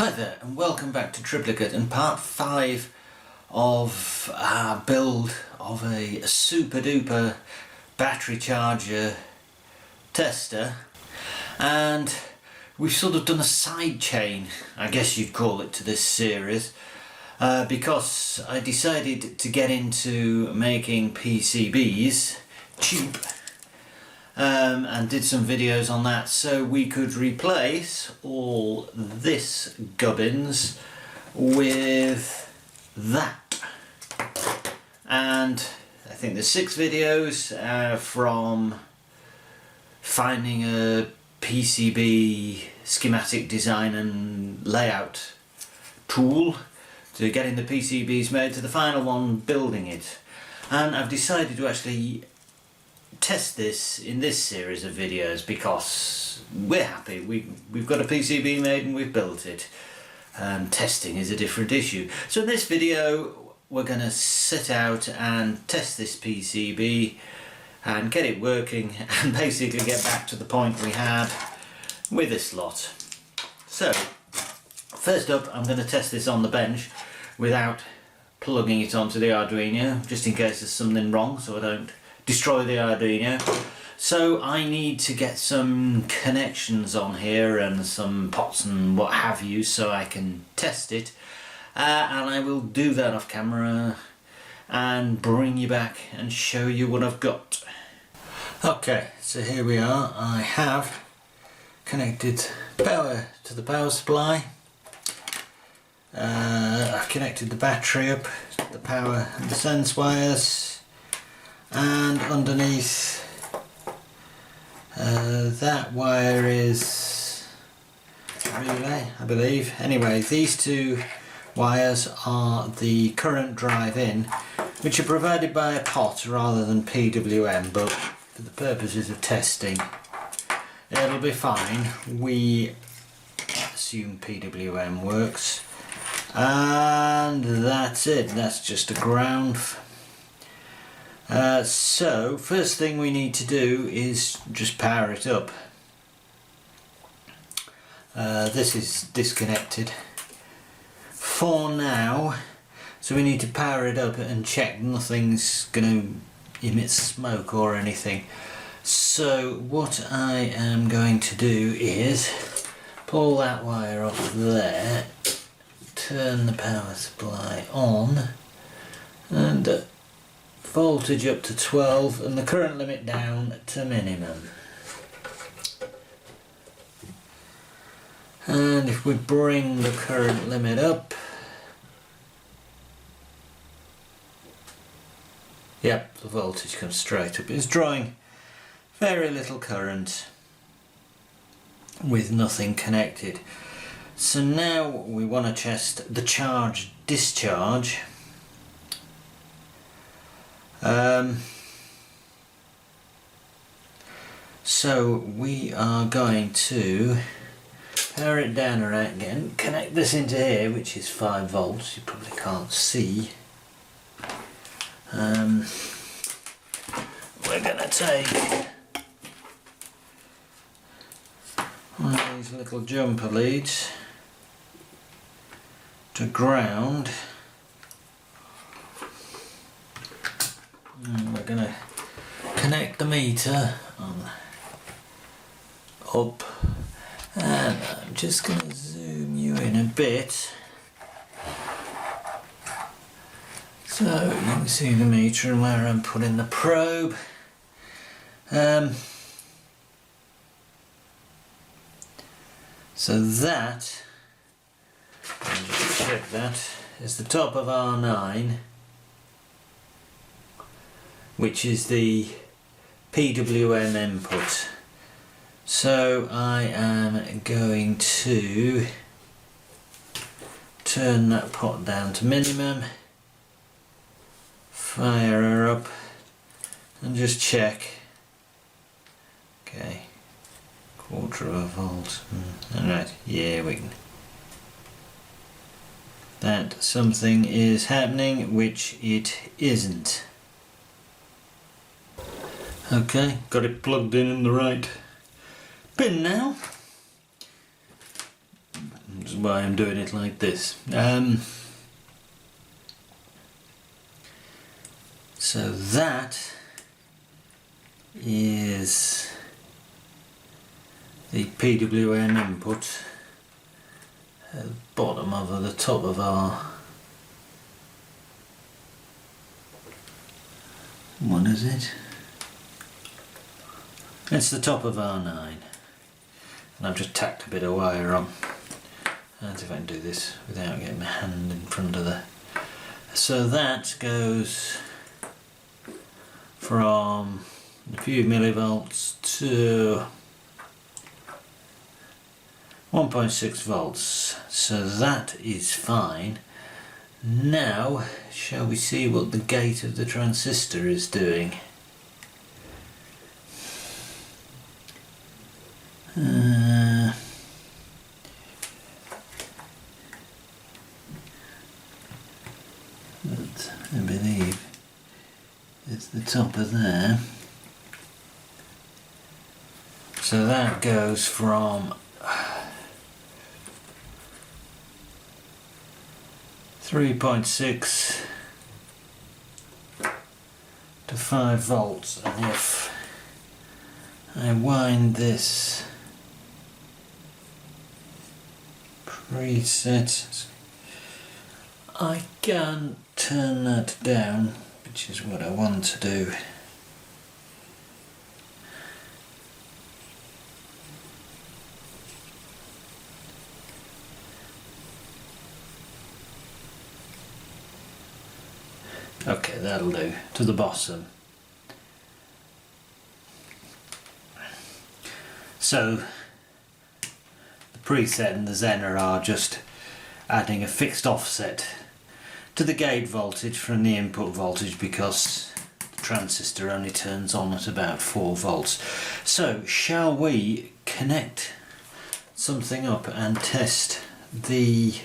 Hi there and welcome back to Tripplikit and part 5 of our build of a super duper battery charger tester, and we've sort of done a side chain, I guess you'd call it, to this series because I decided to get into making PCBs cheap and did some videos on that so we could replace all this gubbins with that. And I think there's 6 videos from finding a PCB schematic design and layout tool to getting the PCBs made to the final one building it. And I've decided to actually test this in this series of videos because we're happy. We've got a PCB made and we've built it. Testing is a different issue. So in this video we're going to set out and test this PCB and get it working and basically get back to the point we had with this lot. So first up, I'm going to test this on the bench without plugging it onto the Arduino, just in case there's something wrong so I don't destroy the Arduino. So I need to get some connections on here and some pots and what have you so I can test it, and I will do that off camera and bring you back and show you what I've got. Okay, so here we are. I have connected power to the power supply. I've connected the battery up, the power and the sense wires, and underneath that wire is a relay, I believe. Anyway, these 2 wires are the current drive in, which are provided by a pot rather than PWM, but for the purposes of testing it'll be fine. We assume PWM works, and that's it. That's just a ground. So first thing we need to do is just power it up. This is disconnected for now, so we need to power it up and check nothing's going to emit smoke or anything. So what I am going to do is pull that wire off there, turn the power supply on, and voltage up to 12 and the current limit down to minimum. And if we bring the current limit up, yep, the voltage comes straight up. It's drawing very little current with nothing connected. So now we want to test the charge discharge. So we are going to power it down around again, connect this into here, which is 5 volts, you probably can't see. We're going to take one of these little jumper leads to ground, and we're going to connect the meter on up, and I'm just going to zoom you in a bit so you can see the meter and where I'm putting the probe. So that, I'll just check that, is the top of R9, which is the PWM input. So I am going to turn that pot down to minimum, fire her up and just check. Okay, 1/4 volt. Alright, yeah, we can. That something is happening which it isn't. Okay, got it plugged in the right pin now. Just why I'm doing it like this. So that is the PWM input at the bottom of the top of our, what is it? It's the top of R9, and I've just tacked a bit of wire on. And if I can do this without getting my hand in front of the... So that goes from a few millivolts to 1.6 volts. So that is fine. Now, shall we see what the gate of the transistor is doing? That, I believe, is the top of there. So that goes from 3.6 to 5 volts, and if I wind this preset, I can turn that down, which is what I want to do. Okay, that'll do, to the bottom. So the preset and the Zener are just adding a fixed offset to the gate voltage from the input voltage, because the transistor only turns on at about 4 volts. So shall we connect something up and test the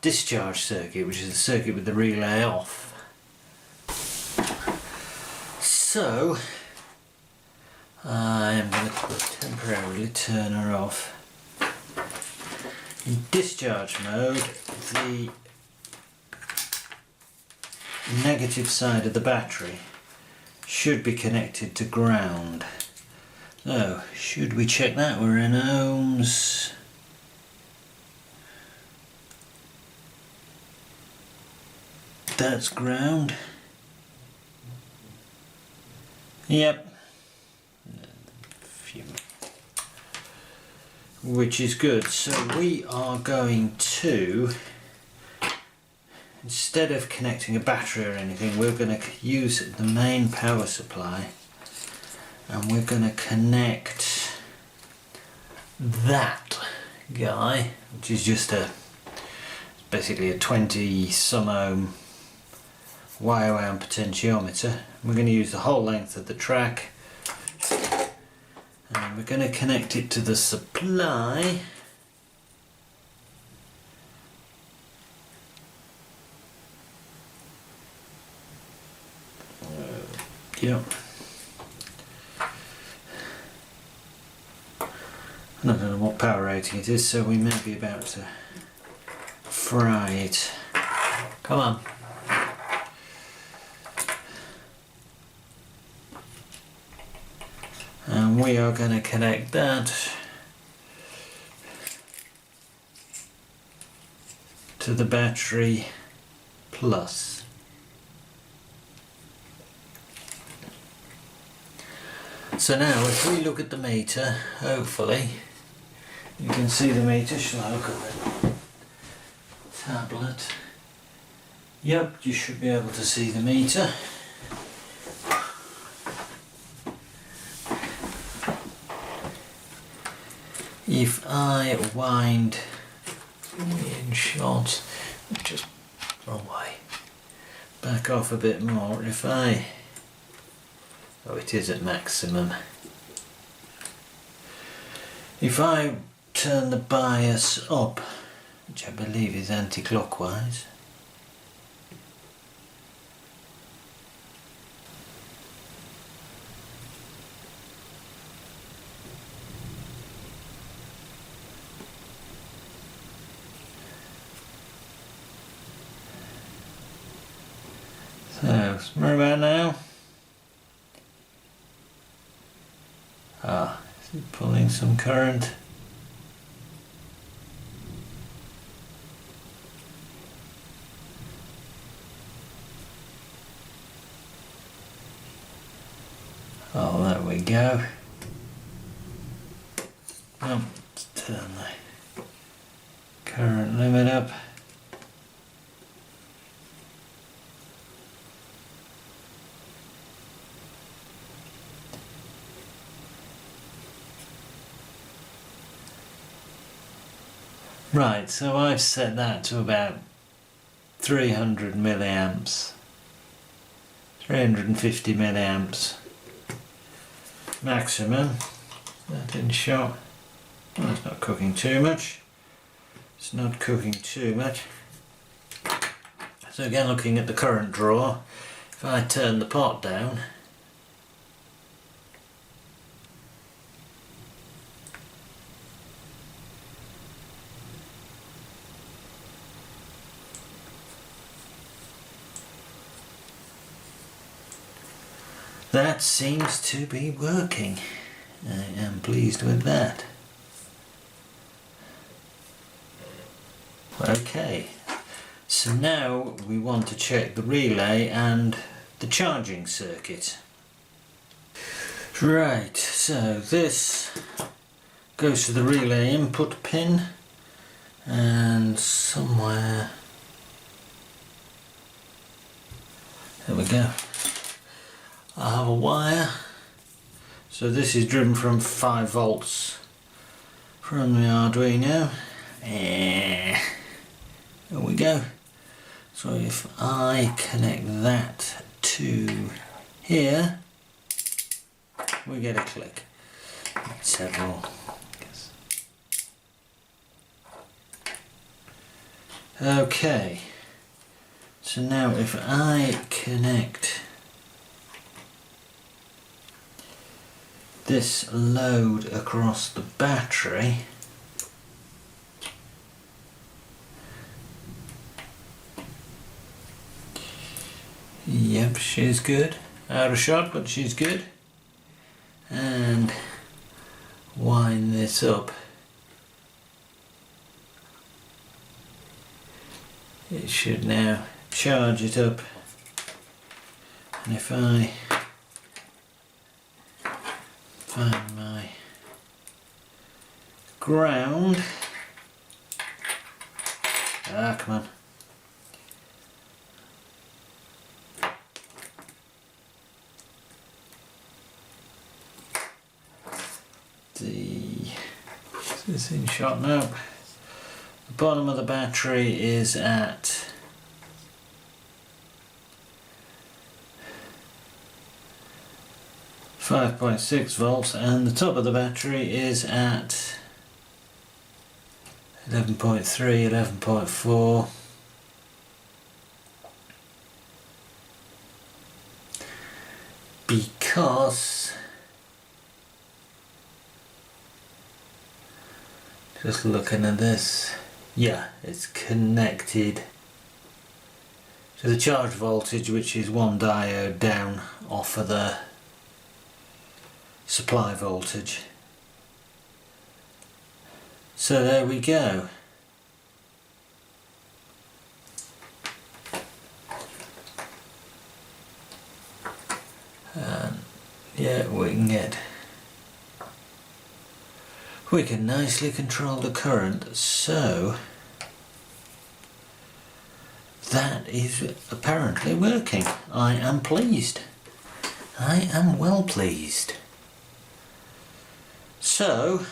discharge circuit, which is the circuit with the relay off? So I am going to temporarily turn her off. In discharge mode, the negative side of the battery should be connected to ground. So, should we check that? We're in ohms. That's ground. Yep. Which is good. So we are going to, instead of connecting a battery or anything, we're going to use the main power supply, and we're going to connect that guy, which is just basically a 20 some ohm wire wound potentiometer. We're going to use the whole length of the track, and we're going to connect it to the supply. Yep. I don't know what power rating it is, so we may be about to fry it. Come on. And we are going to connect that to the battery plus. So now if we look at the meter, hopefully you can see the meter. Shall I look at the tablet? Yep, you should be able to see the meter. If I wind in shot, just wrong way, back off a bit more. If I, oh, it is at maximum. If I turn the bias up, which I believe is anti-clockwise, So, somewhere about now. Ah, is it pulling some current? Oh, there we go. Oh, let's turn the current limit up. Right, so I've set that to about 300 milliamps, 350 milliamps maximum. That didn't show. Well, it's not cooking too much. It's not cooking too much. So again, looking at the current draw, if I turn the pot down, that seems to be working. I am pleased with that. Okay, so now we want to check the relay and the charging circuit. Right, so this goes to the relay input pin, and somewhere, there we go, I have a wire. So this is driven from 5 volts from the Arduino. There we go. So if I connect that to here, we get a click. Several. Okay. So now if I connect this load across the battery, yep, she's good. Out of shot, but she's good. And wind this up. It should now charge it up. And if I find my ground, come on. Is this in shot now? The bottom of the battery is at 5.6 volts and the top of the battery is at 11.3, 11.4. Because just looking at this, yeah, it's connected to the charge voltage, which is one diode down off of the supply voltage. So there we go. And yeah, we can nicely control the current, so that is apparently working. I am pleased. I am well pleased. So,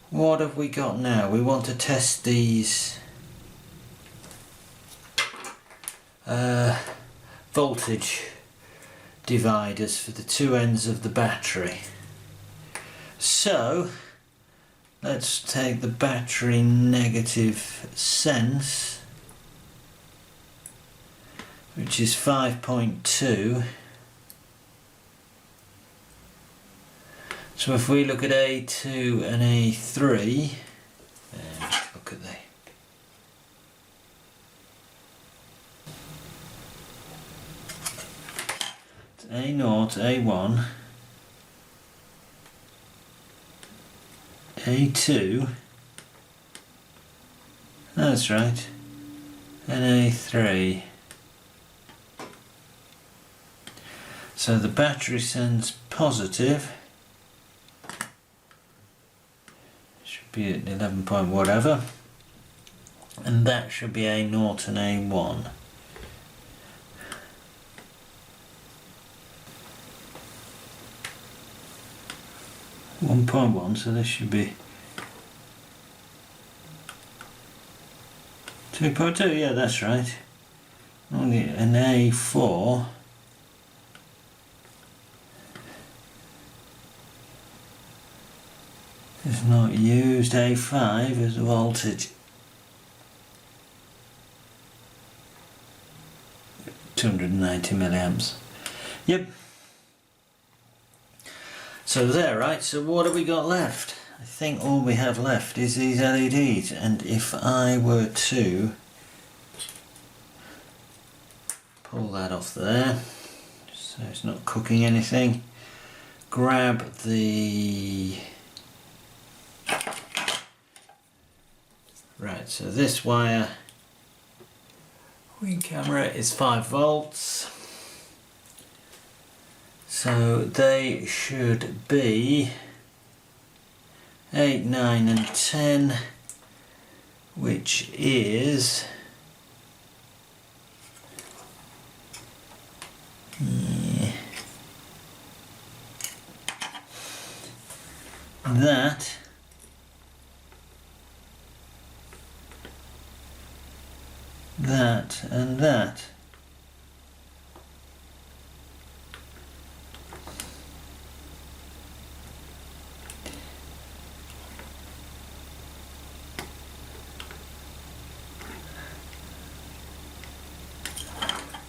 what have we got now? We want to test these voltage dividers for the two ends of the battery. So, let's take the battery negative sense, which is 5.2. So if we look at A2 and A3, look at A0, A1, A2, that's right, and A3. So the battery sends positive, should be at 11 point whatever, and that should be A0 and A1. .1, so this should be 2.2, yeah, that's right. Only an A4 is not used. A5 is the voltage 290 milliamps. Yep. So there, right, so what have we got left? I think all we have left is these LEDs, and if I were to pull that off there, so it's not cooking anything, grab the... Right, so this wire, wing camera is 5 volts. So they should be 8, 9 and 10, which is that, that and that.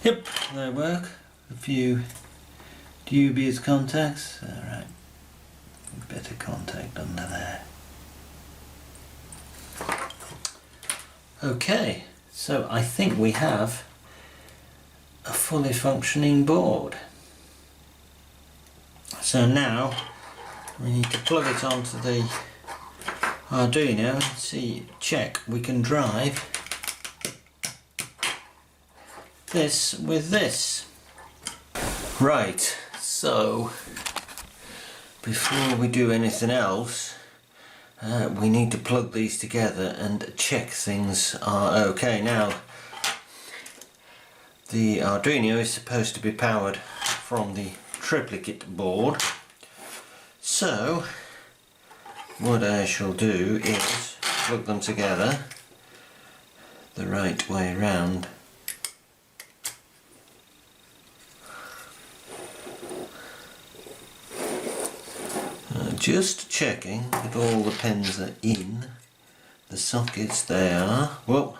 Yep, they work. A few dubious contacts. Alright, better contact under there. Okay, so I think we have a fully functioning board. So now we need to plug it onto the Arduino and check we can drive this with this. Right, so before we do anything else, we need to plug these together and check things are okay. Now, the Arduino is supposed to be powered from the Tripplikit board, so what I shall do is plug them together the right way round. Just checking that all the pins are in the sockets. They are. Whoa.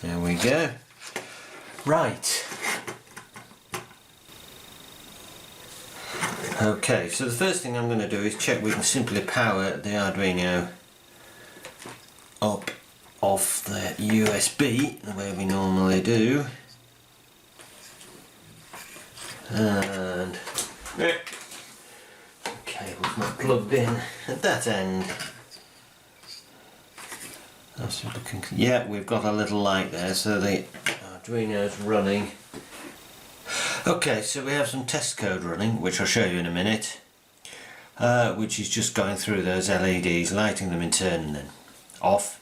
There we go. Right. Okay, so the first thing I'm going to do is check we can simply power the Arduino up off the USB the way we normally do. And cable's not plugged in at that end. That's looking, yeah, we've got a little light there, so the Arduino's running. Okay, so we have some test code running, which I'll show you in a minute, which is just going through those LEDs, lighting them in turn and then off,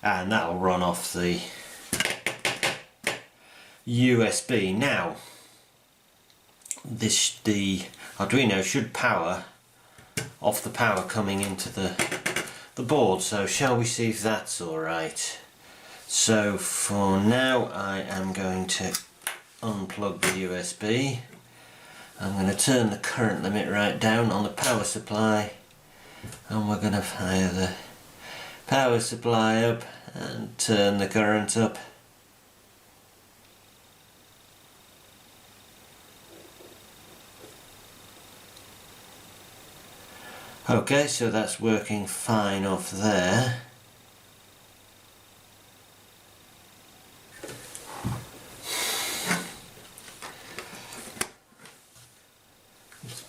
and that'll run off the USB. Now, the Arduino should power off the power coming into the board, so shall we see if that's alright. So for now I am going to unplug the USB. I'm going to turn the current limit right down on the power supply, and we're going to fire the power supply up and turn the current up. Okay, so that's working fine off there.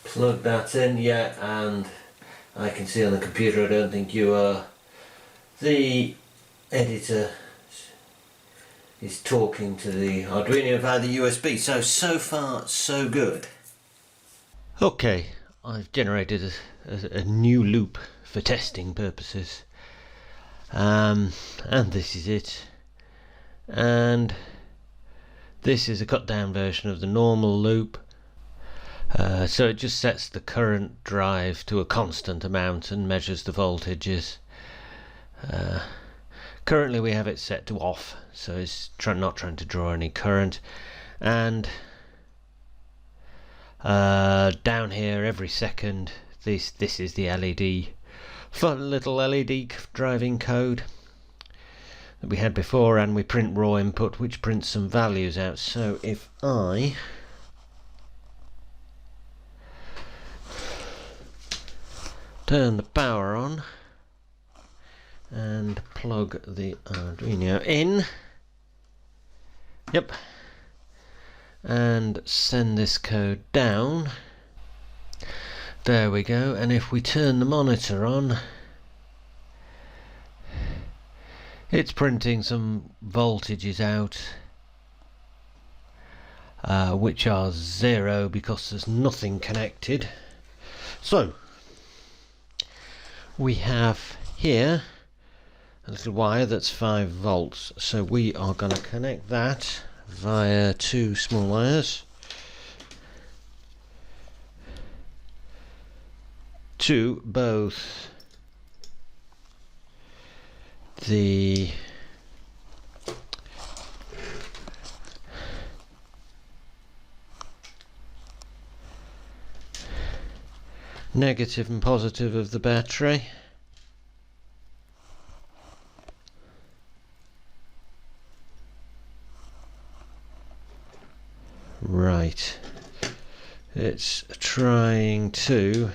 plug that in, yeah, and I can see on the computer I don't think you are. The editor is talking to the Arduino via the USB, so far so good. Okay, I've generated a new loop for testing purposes, and this is it, and this is a cut down version of the normal loop. So it just sets the current drive to a constant amount and measures the voltages. Currently we have it set to off, so it's not trying to draw any current, and down here every second this is the LED, fun little LED driving code that we had before, and we print raw input which prints some values out. So if I turn the power on and plug the Arduino in, yep, and send this code down, there we go. And if we turn the monitor on, it's printing some voltages out, which are 0 because there's nothing connected. So we have here a little wire that's 5 volts, so we are going to connect that via 2 small wires to both the negative and positive of the battery. Right, it's trying to,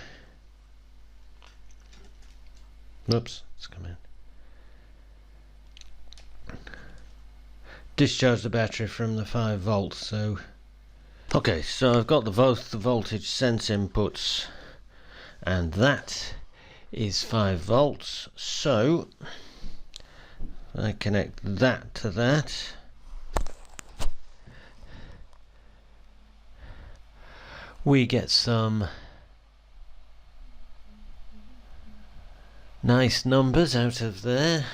oops, it's come in, discharge the battery from the 5 volts. So okay, so I've got both the voltage sense inputs, and that is 5 volts. So I connect that to that, we get some nice numbers out of there.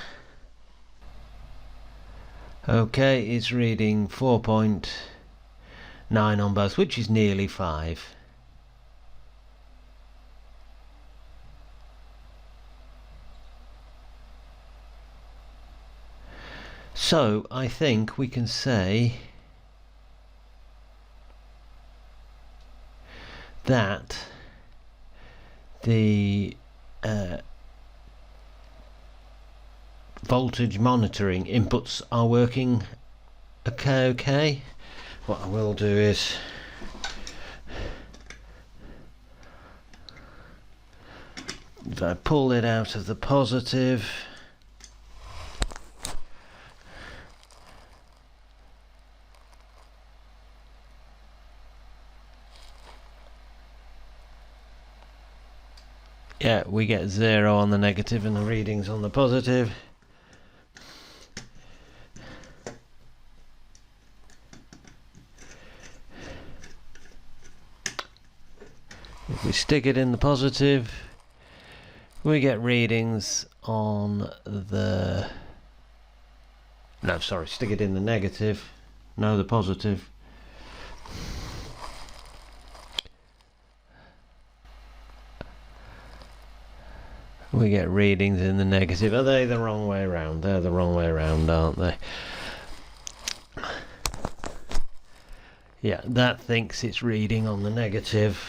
Okay, it's reading 4.9 on both, which is nearly 5. So I think we can say that the voltage monitoring inputs are working okay. What I will do is if I pull it out of the positive, yeah, we get 0 on the negative and the readings on the positive. If we stick it in the positive, we get readings on the, no, sorry, stick it in the negative, no, the positive. We get readings in the negative. Are they the wrong way around? They're the wrong way around, aren't they? Yeah, that thinks it's reading on the negative,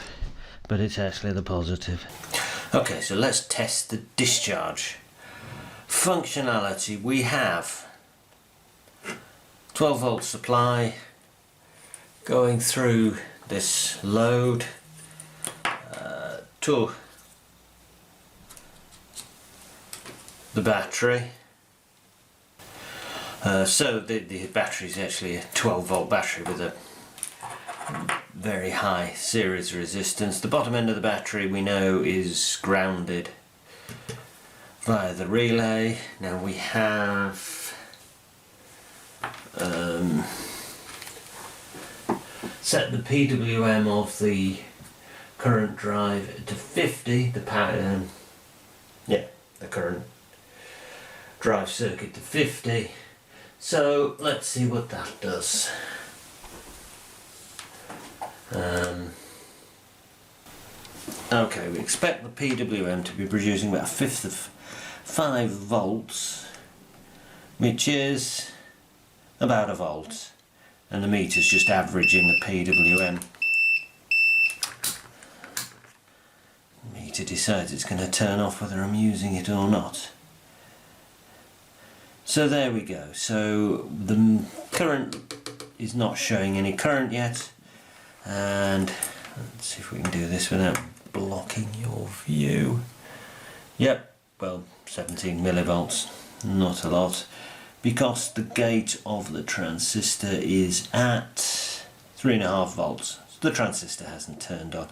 but it's actually the positive. Okay, so let's test the discharge. Functionality, we have 12 volt supply going through this load to the battery. So the battery is actually a 12 volt battery with a very high series resistance. The bottom end of the battery we know is grounded via the relay. Now we have set the PWM of the current drive to 50, the current drive circuit to 50. So let's see what that does. Okay, we expect the PWM to be producing about a fifth of 5 volts, which is about a volt, and the meter's just averaging the PWM. The meter decides it's going to turn off whether I'm using it or not. So there we go. So the current is not showing any current yet, and let's see if we can do this without blocking your view. Yep, well, 17 millivolts, not a lot, because the gate of the transistor is at 3.5 volts. So the transistor hasn't turned on.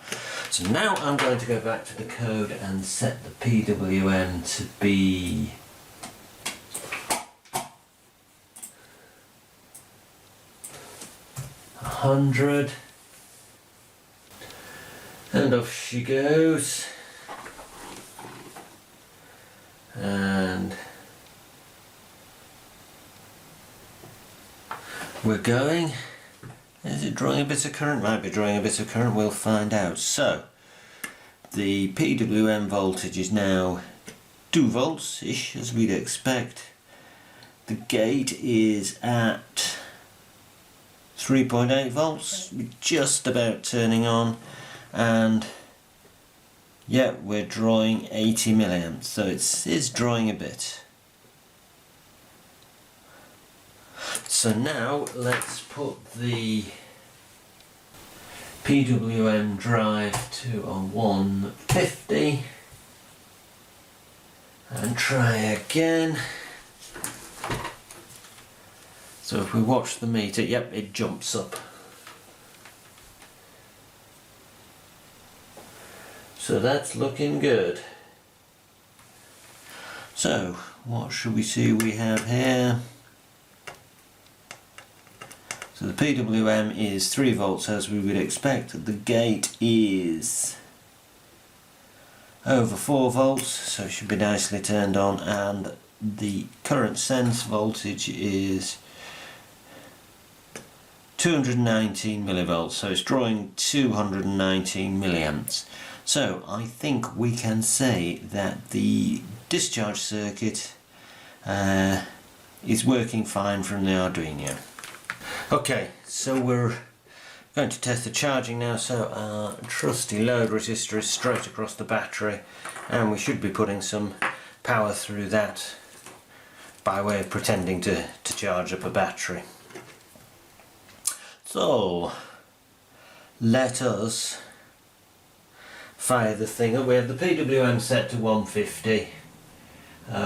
So now I'm going to go back to the code and set the PWM to be 100, and off she goes, and we're going. Is it drawing a bit of current? Might be drawing a bit of current, we'll find out. So the PWM voltage is now 2 volts ish, as we'd expect. The gate is at 3.8 volts, just about turning on, and yeah, we're drawing 80 milliamps, so it's drawing a bit. So now let's put the PWM drive to a 150 and try again. So if we watch the meter, yep, it jumps up. So that's looking good. So what should we see we have here? So the PWM is 3 volts as we would expect. The gate is over 4 volts, so it should be nicely turned on, and the current sense voltage is 219 millivolts, so it's drawing 219 milliamps. So I think we can say that the discharge circuit is working fine from the Arduino. Okay, so we're going to test the charging now. So our trusty load resistor is straight across the battery, and we should be putting some power through that by way of pretending to charge up a battery. So let us fire the thing up. We have the PWM set to 150.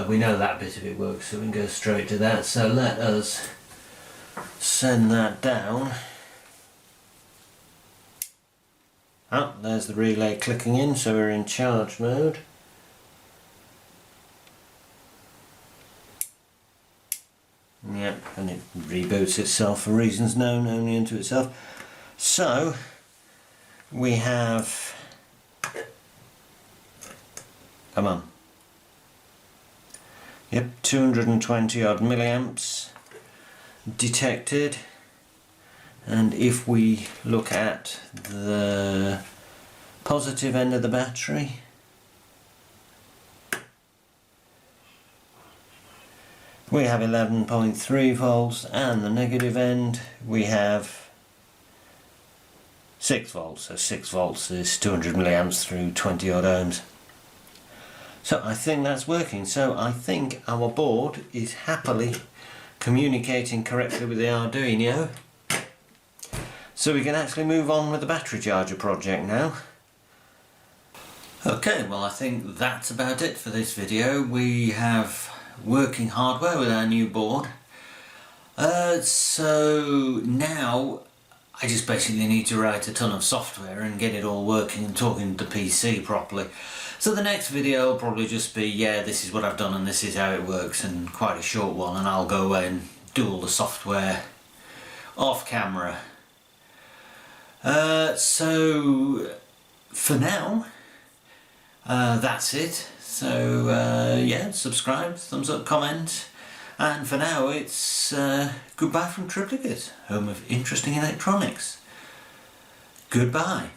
We know that bit of it works, so we can go straight to that. So let us send that down. Oh, there's the relay clicking in, so we're in charge mode. Yep, and it reboots itself for reasons known only unto itself. So we have, come on, yep, 220 odd milliamps detected, and if we look at the positive end of the battery, we have 11.3 volts, and the negative end we have 6 volts. So 6 volts is 200 milliamps through 20 odd ohms. So I think that's working. So I think our board is happily communicating correctly with the Arduino. So we can actually move on with the battery charger project now. Okay, well I think that's about it for this video. We have working hardware with our new board. So now I just basically need to write a ton of software and get it all working and talking to the PC properly. So the next video will probably just be, yeah, this is what I've done and this is how it works, and quite a short one, and I'll go away and do all the software off camera. So for now, that's it. So yeah, subscribe, thumbs up, comment, and for now it's goodbye from Tripplikit, home of interesting electronics. Goodbye.